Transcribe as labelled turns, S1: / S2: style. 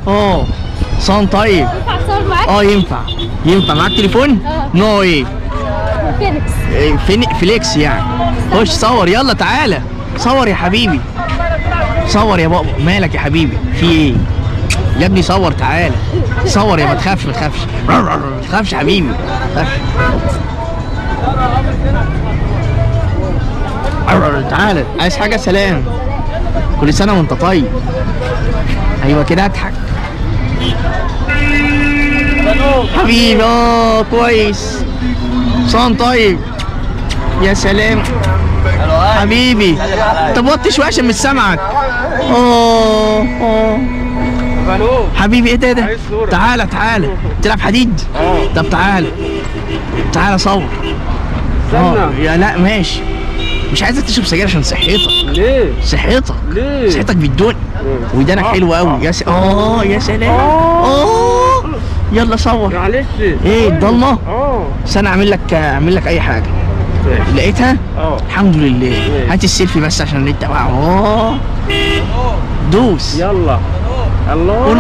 S1: اه صان طيب.
S2: ينفع اتصور معاك؟
S1: ينفع. ينفع معاك تليفون؟ نو ايه؟
S2: فينيكس.
S1: فليكس يعني. خش صور يلا تعالى صور يا حبيبي. صور يا بابا. مالك يا حبيبي في ايه يا ابني؟ صور تعالى صور يا ما تخافش ما تخافش ما تخافش حبيبي ما تخافش. تعالى عايز حاجة؟ سلام. كل سنة وانت طيب. ايوه كده اضحك حبيبي. كويس. صان طيب. يا سلام حبيبي. طب وطي شويه عشان مش سامعك. حبيبي ايه ده؟ تعالى تعالى تلعب حديد؟ طب تعالى تعالى صور. يا لا ماشي. مش عايزك تشرب سجاير عشان صحتك.
S3: ليه؟
S1: صحتك.
S3: ليه؟
S1: صحتك بالدنيا. ودانك حلوه قوي. يا يا سلام. يلا صور.
S3: معلش.
S1: ايه الضلمه؟ استنى اعمل لك اي حاجه. لقيتها؟ الحمد لله. هات السيلفي بس عشان انت دوس.
S3: يلا. الله.